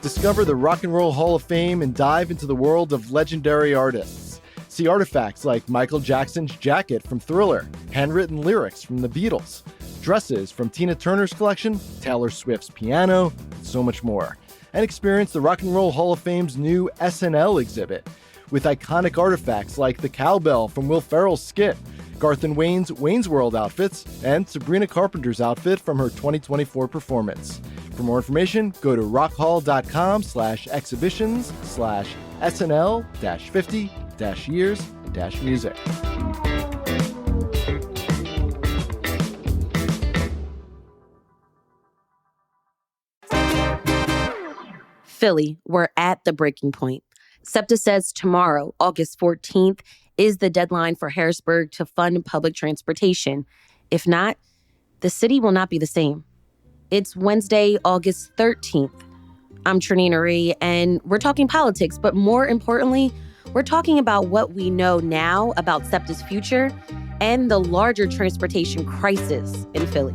Discover the Rock and Roll Hall of Fame and dive into the world of legendary artists. See artifacts like Michael Jackson's jacket from Thriller, handwritten lyrics from the Beatles, dresses from Tina Turner's collection, Taylor Swift's piano, and so much more. And experience the Rock and Roll Hall of Fame's new SNL exhibit with iconic artifacts like the cowbell from Will Ferrell's skit, Garth and Wayne's Wayne's World outfits, and Sabrina Carpenter's outfit from her 2024 performance. For more information, go to rockhall.com/exhibitions/SNL-50-years-music. Philly, we're at the breaking point. SEPTA says tomorrow, August 14th, is the deadline for Harrisburg to fund public transportation. If not, the city will not be the same. It's Wednesday, August 13th. I'm Trenae Nuri, and we're talking politics, but more importantly, we're talking about what we know now about SEPTA's future and the larger transportation crisis in Philly.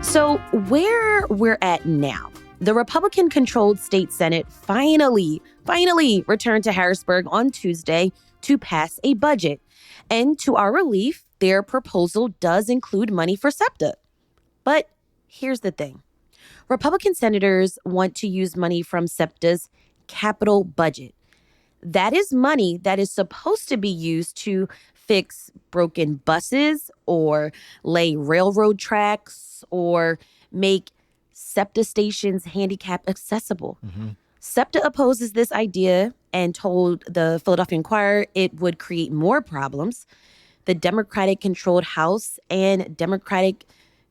So where we're at now, the Republican-controlled state Senate finally returned to Harrisburg on Tuesday to pass a budget. And to our relief, their proposal does include money for SEPTA. But here's the thing. Republican senators want to use money from SEPTA's capital budget. That is money that is supposed to be used to fix broken buses or lay railroad tracks or make SEPTA stations handicap accessible. SEPTA opposes this idea and told the Philadelphia Inquirer it would create more problems. The Democratic-controlled House and Democratic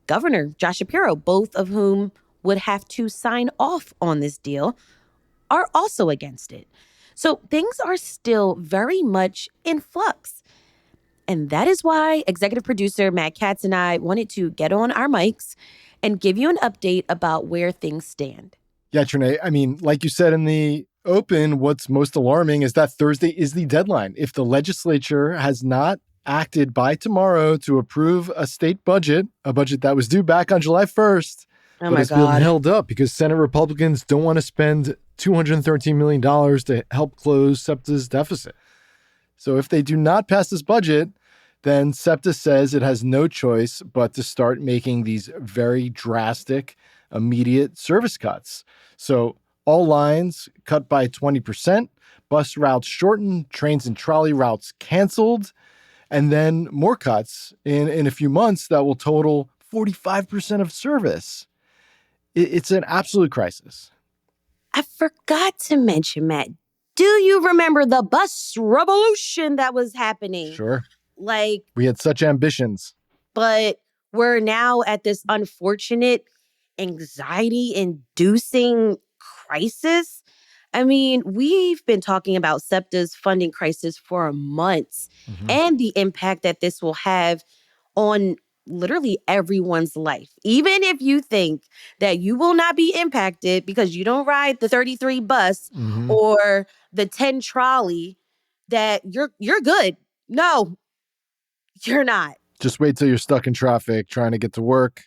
Governor Josh Shapiro, both of whom would have to sign off on this deal, are also against it. So things are still very much in flux. And that is why executive producer Matt Katz and I wanted to get on our mics and give you an update about where things stand. Yeah, Trenae, I mean, like you said in the open, what's most alarming is that Thursday is the deadline. If the legislature has not acted by tomorrow to approve a state budget, a budget that was due back on July 1st, but it's been held up because Senate Republicans don't want to spend $213 million to help close SEPTA's deficit. So if they do not pass this budget, then SEPTA says it has no choice but to start making these very drastic, immediate service cuts. So all lines cut by 20%, bus routes shortened, trains and trolley routes canceled, and then more cuts in a few months that will total 45% of service. It's an absolute crisis. I forgot to mention, Matt, do you remember the bus revolution that was happening? Sure. Like, we had such ambitions. But we're now at this unfortunate, anxiety-inducing crisis. I mean, we've been talking about SEPTA's funding crisis for months and the impact that this will have on literally everyone's life. Even if you think that you will not be impacted because you don't ride the 33 bus or the 10 trolley, that you're good. No, you're not. Just wait till you're stuck in traffic trying to get to work.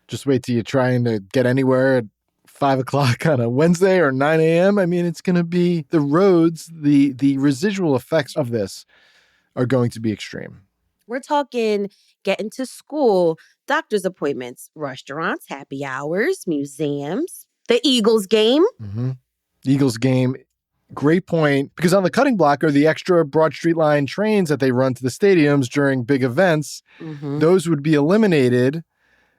Just wait till you're trying to get anywhere at 5 o'clock on a Wednesday or 9 a.m. I mean, it's going to be the roads, the residual effects of this are going to be extreme. We're talking getting to school, doctor's appointments, restaurants, happy hours, museums, the Eagles game. Eagles game. Great point. Because on the cutting block are the extra Broad Street Line trains that they run to the stadiums during big events. Those would be eliminated.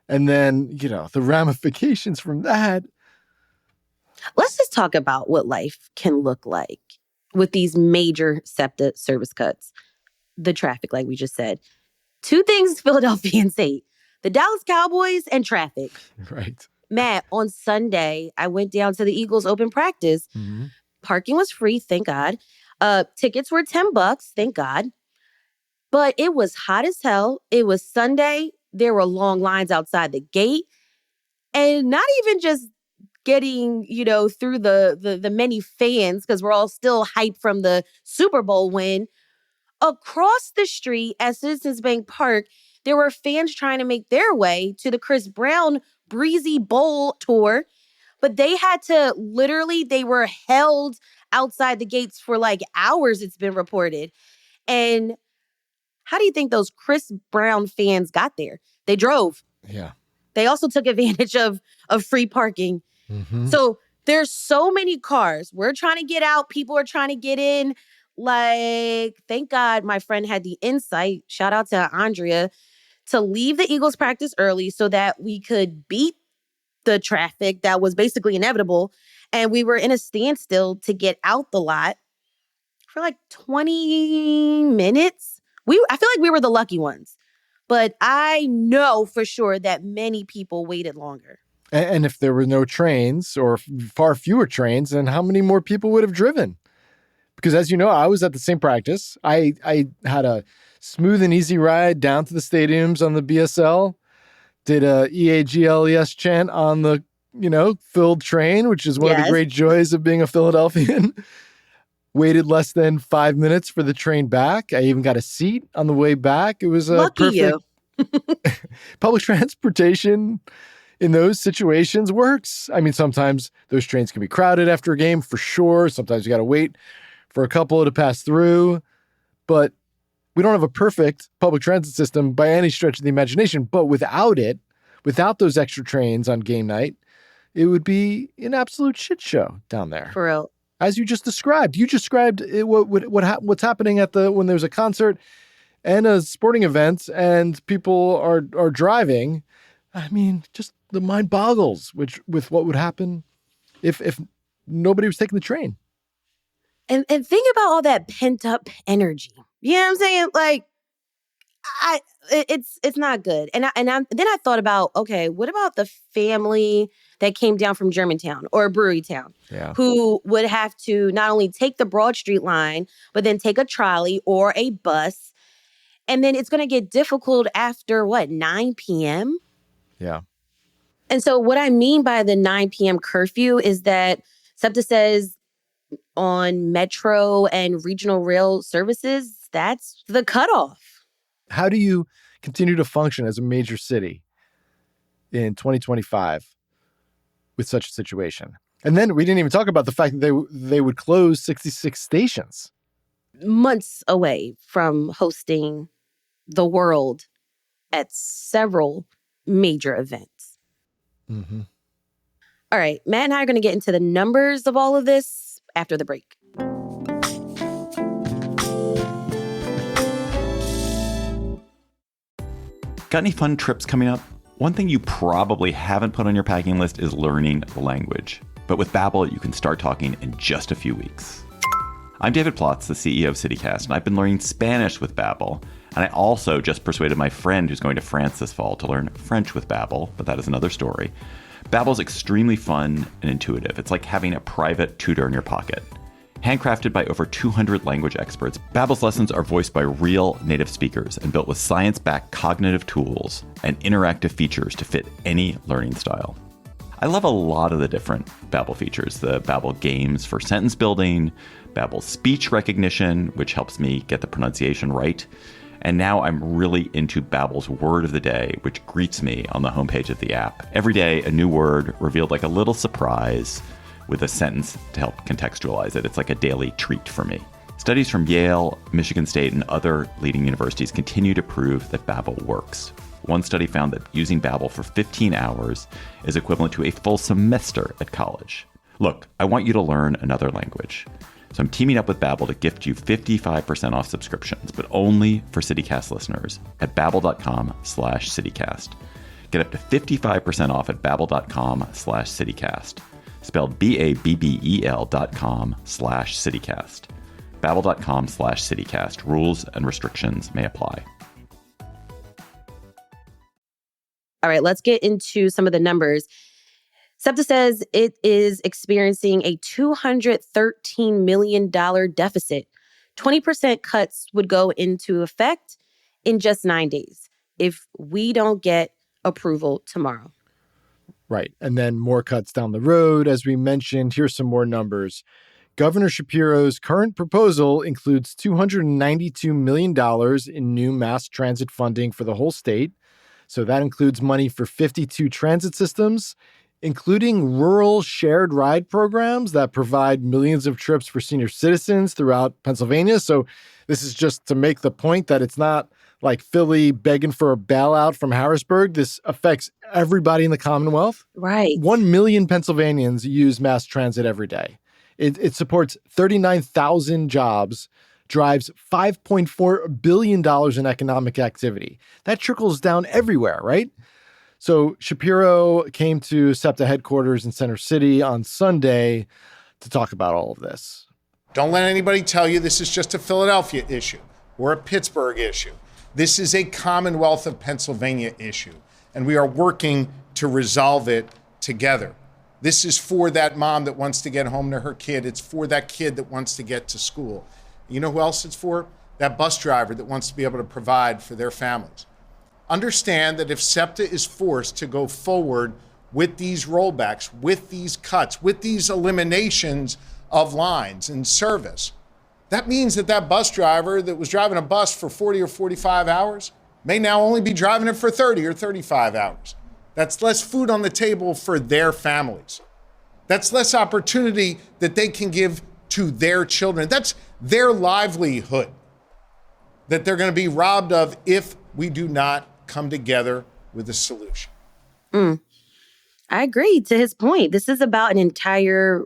And then, the ramifications from that. Let's just talk about what life can look like with these major SEPTA service cuts. The traffic, like we just said. Two things Philadelphians hate: the Dallas Cowboys and traffic. Right. Matt, on Sunday, I went down to the Eagles open practice. Parking was free, thank God. Tickets were $10, thank God. But it was hot as hell. It was Sunday. There were long lines outside the gate. And not even just getting, through the many fans, because we're all still hyped from the Super Bowl win. Across the street at Citizens Bank Park, there were fans trying to make their way to the Chris Brown Breezy Bowl tour, but they were held outside the gates for like hours, it's been reported. And how do you think those Chris Brown fans got there? They drove. Yeah. They also took advantage of free parking. Mm-hmm. So there's so many cars. We're trying to get out. People are trying to get in. Like, thank God my friend had the insight, shout out to Andrea, to leave the Eagles practice early so that we could beat the traffic that was basically inevitable. And we were in a standstill to get out the lot for like 20 minutes. I feel like we were the lucky ones. But I know for sure that many people waited longer. And if there were no trains or far fewer trains, then how many more people would have driven? Because as you know, I was at the same practice. I had a smooth and easy ride down to the stadiums on the BSL, did a EAGLES chant on the, filled train, which is one of the great joys of being a Philadelphian. Waited less than 5 minutes for the train back. I even got a seat on the way back. It was a Lucky perfect public transportation in those situations works. I mean, sometimes those trains can be crowded after a game for sure. Sometimes you got to wait for a couple to pass through, but we don't have a perfect public transit system by any stretch of the imagination. But without those extra trains on game night, it would be an absolute shit show down there. For real. As you just described. You described what's happening when there's a concert and a sporting event and people are driving. I mean, just the mind boggles with what would happen if nobody was taking the train. And think about all that pent up energy. You know what I'm saying? Like, it's not good. And then I thought about, okay, what about the family that came down from Germantown or Brewerytown, who would have to not only take the Broad Street line, but then take a trolley or a bus. And then it's going to get difficult after 9 p.m.? Yeah. And so what I mean by the 9 p.m. curfew is that SEPTA says on metro and regional rail services, that's the cutoff. How do you continue to function as a major city in 2025 with such a situation? And then we didn't even talk about the fact that they would close 66 stations. Months away from hosting the world at several major events. Mm-hmm. All right, Matt and I are going to get into the numbers of all of this after the break. Got any fun trips coming up? One thing you probably haven't put on your packing list is learning the language. But with Babbel, you can start talking in just a few weeks. I'm David Plotz, the CEO of CityCast, and I've been learning Spanish with Babbel. And I also just persuaded my friend who's going to France this fall to learn French with Babbel, but that is another story. Babbel's extremely fun and intuitive. It's like having a private tutor in your pocket. Handcrafted by over 200 language experts, Babbel's lessons are voiced by real native speakers and built with science-backed cognitive tools and interactive features to fit any learning style. I love a lot of the different Babbel features. The Babbel games for sentence building, Babbel speech recognition, which helps me get the pronunciation right. And now I'm really into Babbel's word of the day, which greets me on the homepage of the app. Every day, a new word revealed like a little surprise with a sentence to help contextualize it. It's like a daily treat for me. Studies from Yale, Michigan State, and other leading universities continue to prove that Babbel works. One study found that using Babbel for 15 hours is equivalent to a full semester at college. Look, I want you to learn another language. So I'm teaming up with Babbel to gift you 55% off subscriptions, but only for CityCast listeners at babbel.com/CityCast. Get up to 55% off at babbel.com/CityCast. Spelled BABBEL.com/CityCast. Babbel.com/CityCast. Rules and restrictions may apply. All right, let's get into some of the numbers. SEPTA says it is experiencing a $213 million deficit. 20% cuts would go into effect in just 9 days if we don't get approval tomorrow. Right. And then more cuts down the road. As we mentioned, here's some more numbers. Governor Shapiro's current proposal includes $292 million in new mass transit funding for the whole state. So that includes money for 52 transit systems, including rural shared ride programs that provide millions of trips for senior citizens throughout Pennsylvania. So this is just to make the point that it's not like Philly begging for a bailout from Harrisburg. This affects everybody in the Commonwealth. Right. 1 million Pennsylvanians use mass transit every day. It supports 39,000 jobs, drives $5.4 billion in economic activity. That trickles down everywhere, right? So Shapiro came to SEPTA headquarters in Center City on Sunday to talk about all of this. Don't let anybody tell you this is just a Philadelphia issue or a Pittsburgh issue. This is a Commonwealth of Pennsylvania issue, and we are working to resolve it together. This is for that mom that wants to get home to her kid. It's for that kid that wants to get to school. You know who else it's for? That bus driver that wants to be able to provide for their families. Understand that if SEPTA is forced to go forward with these rollbacks, with these cuts, with these eliminations of lines and service, that means that that bus driver that was driving a bus for 40 or 45 hours may now only be driving it for 30 or 35 hours. That's less food on the table for their families. That's less opportunity that they can give to their children. That's their livelihood that they're going to be robbed of if we do not come together with a solution. I agree to his point. This is about an entire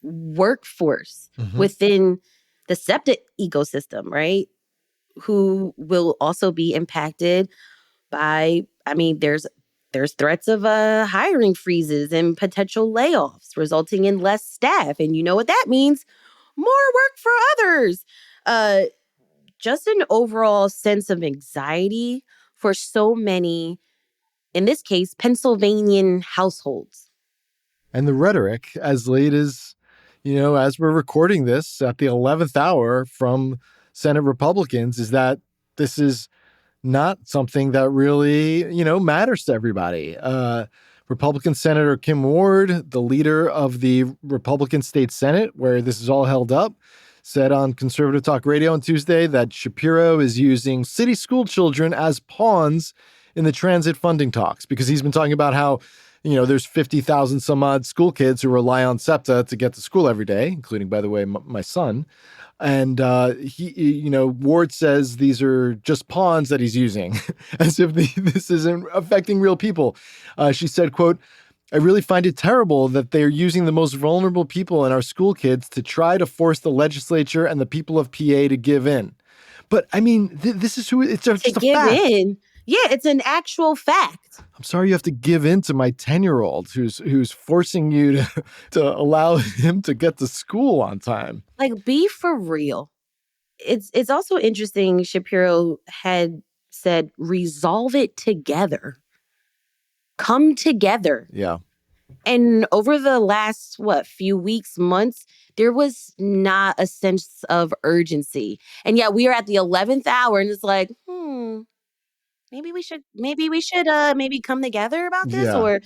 workforce within the SEPTA ecosystem, right? Who will also be impacted by, there's threats of hiring freezes and potential layoffs resulting in less staff. And you know what that means? More work for others. Just an overall sense of anxiety for so many, in this case, Pennsylvanian households. And the rhetoric as late as, as we're recording this at the 11th hour from Senate Republicans is that this is not something that really, matters to everybody. Republican Senator Kim Ward, the leader of the Republican State Senate, where this is all held up, said on Conservative Talk Radio on Tuesday that Shapiro is using city school children as pawns in the transit funding talks, because he's been talking about how, there's 50,000 some odd school kids who rely on SEPTA to get to school every day, including, by the way, my son. And Ward says these are just pawns that he's using, as if this isn't affecting real people. She said, quote, "I really find it terrible that they're using the most vulnerable people in our school kids to try to force the legislature and the people of PA to give in." But this is who it's just a fact. To give in? Yeah, it's an actual fact. I'm sorry you have to give in to my 10-year-old who's forcing you to allow him to get to school on time. Like, be for real. It's also interesting, Shapiro had said, resolve it together. Come together. Yeah. And over the last, few weeks, months, there was not a sense of urgency. And yet we are at the 11th hour and it's like, maybe we should come together about this, or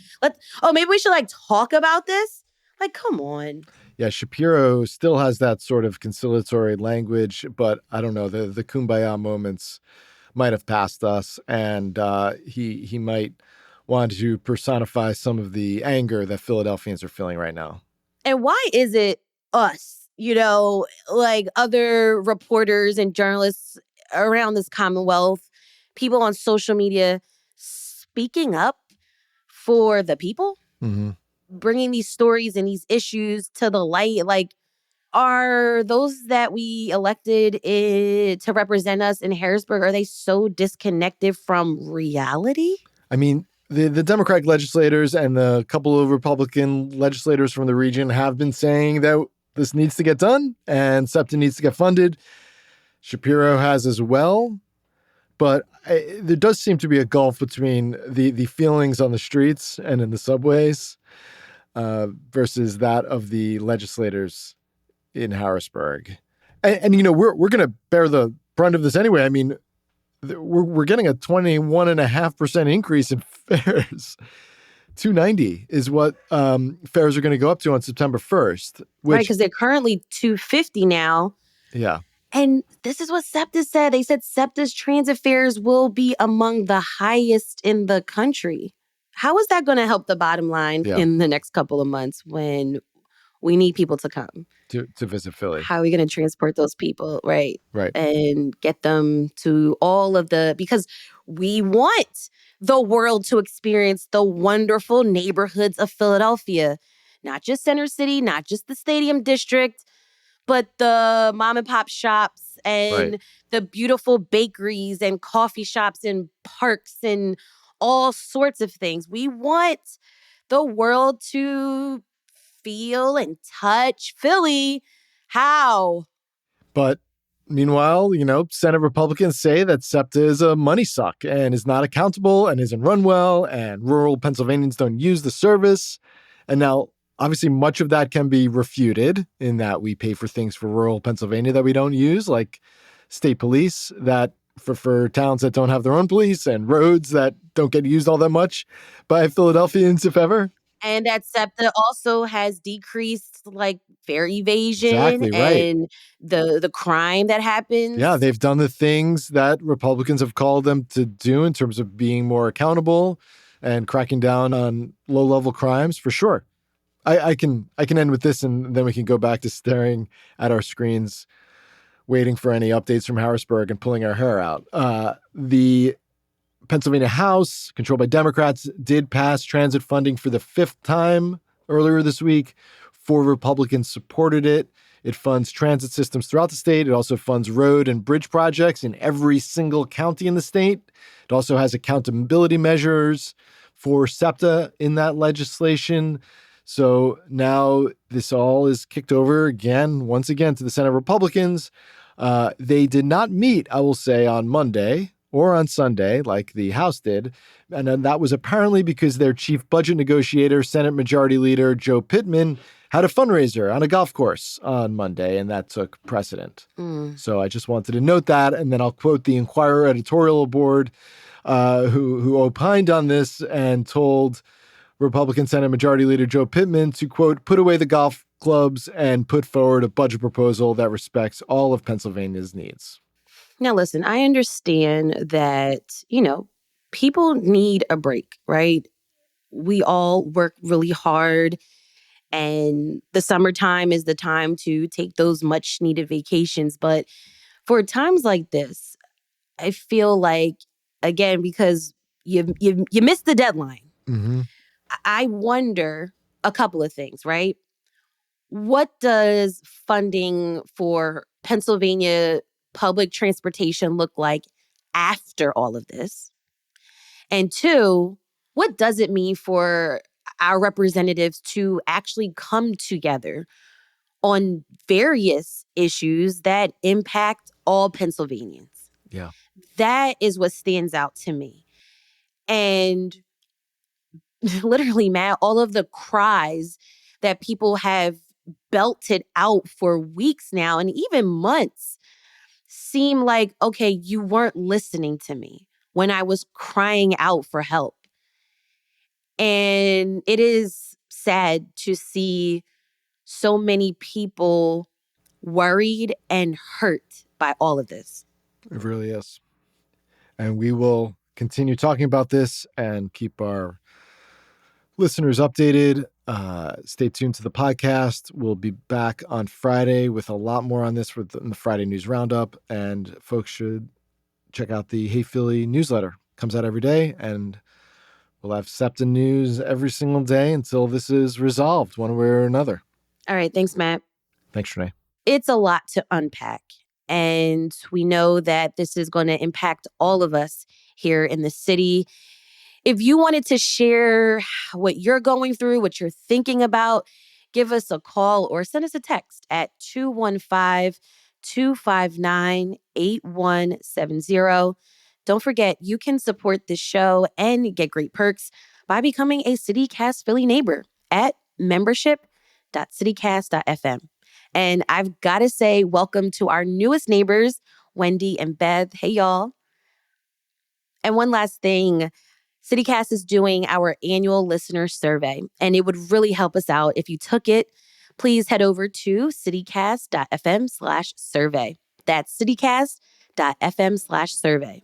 maybe we should talk about this. Like, come on. Yeah, Shapiro still has that sort of conciliatory language, but I don't know, the kumbaya moments might have passed us, and he might want to personify some of the anger that Philadelphians are feeling right now. And why is it us, other reporters and journalists around this Commonwealth, people on social media speaking up for the people, bringing these stories and these issues to the light? Are those that we elected to represent us in Harrisburg, are they so disconnected from reality? The Democratic legislators and the couple of Republican legislators from the region have been saying that this needs to get done and SEPTA needs to get funded. Shapiro has as well. But there does seem to be a gulf between the feelings on the streets and in the subways versus that of the legislators in Harrisburg. And we're going to bear the brunt of this anyway. We're getting a 21.5% increase in fares. $290 is what fares are going to go up to on September 1st, Right, which, because they're currently $250 now. yeah. And this is what SEPTA said. They said SEPTA's transit fares will be among the highest in the country. How is that going to help the bottom line in the next couple of months when we need people to come? To visit Philly. How are we going to transport those people, right? Right. And get them to all of because we want the world to experience the wonderful neighborhoods of Philadelphia, not just Center City, not just the Stadium District, but the mom and pop shops and the beautiful bakeries and coffee shops and parks and all sorts of things. We want the world to feel and touch Philly. How? But meanwhile, Senate Republicans say that SEPTA is a money suck and is not accountable and isn't run well, and rural Pennsylvanians don't use the service. And now, obviously, much of that can be refuted in that we pay for things for rural Pennsylvania that we don't use, like state police that for towns that don't have their own police, and roads that don't get used all that much by Philadelphians, if ever. And that SEPTA also has decreased fare evasion Exactly, right. and the crime that happens. Yeah, they've done the things that Republicans have called them to do in terms of being more accountable and cracking down on low-level crimes, for sure. I can end with this, and then we can go back to staring at our screens, waiting for any updates from Harrisburg and pulling our hair out. The Pennsylvania House, controlled by Democrats, did pass transit funding for the 5th time earlier this week. 4 Republicans supported it. It funds transit systems throughout the state. It also funds road and bridge projects in every single county in the state. It also has accountability measures for SEPTA in that legislation. So now this all is kicked over once again, to the Senate Republicans. They did not meet, I will say, on Monday or on Sunday, like the House did. And then that was apparently because their chief budget negotiator, Senate Majority Leader Joe Pittman, had a fundraiser on a golf course on Monday, and that took precedent. So I just wanted to note that, and then I'll quote the Inquirer editorial board who opined on this and told Republican Senate Majority Leader Joe Pittman to, quote, put away the golf clubs and put forward a budget proposal that respects all of Pennsylvania's needs. Now, listen, I understand that, people need a break, right? We all work really hard, and the summertime is the time to take those much needed vacations. But for times like this, I feel like, again, because you missed the deadline, I wonder a couple of things, right? What does funding for Pennsylvania public transportation look like after all of this? And 2, what does it mean for our representatives to actually come together on various issues that impact all Pennsylvanians? Yeah. That is what stands out to me. And literally, Matt, all of the cries that people have belted out for weeks now and even months seem like, okay, you weren't listening to me when I was crying out for help. And it is sad to see so many people worried and hurt by all of this. It really is. And we will continue talking about this and keep our listeners updated. Stay tuned to the podcast. We'll be back on Friday with a lot more on this in the Friday News Roundup. And folks should check out the Hey Philly newsletter. Comes out every day, and we'll have SEPTA news every single day until this is resolved one way or another. All right. Thanks, Matt. Thanks, Trenae. It's a lot to unpack. And we know that this is going to impact all of us here in the city. If you wanted to share what you're going through, what you're thinking about, give us a call or send us a text at 215-259-8170. Don't forget, you can support this show and get great perks by becoming a CityCast Philly neighbor at membership.citycast.fm. And I've got to say, welcome to our newest neighbors, Wendy and Beth. Hey, y'all. And one last thing. CityCast is doing our annual listener survey, and it would really help us out if you took it. Please head over to citycast.fm/survey. That's citycast.fm/survey.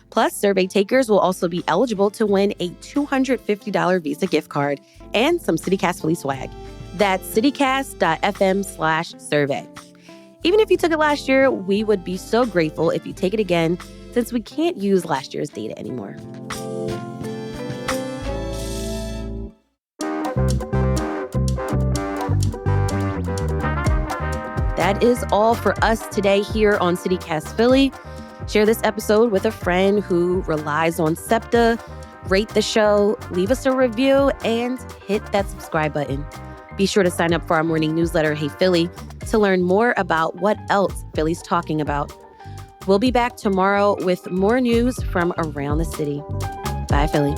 Plus, survey takers will also be eligible to win a $250 Visa gift card and some CityCast Philly swag. That's citycast.fm/survey. Even if you took it last year, we would be so grateful if you take it again, since we can't use last year's data anymore. That is all for us today here on CityCast Philly. Share this episode with a friend who relies on SEPTA. Rate the show, leave us a review, and hit that subscribe button. Be sure to sign up for our morning newsletter, Hey Philly, to learn more about what else Philly's talking about. We'll be back tomorrow with more news from around the city. Bye, Philly.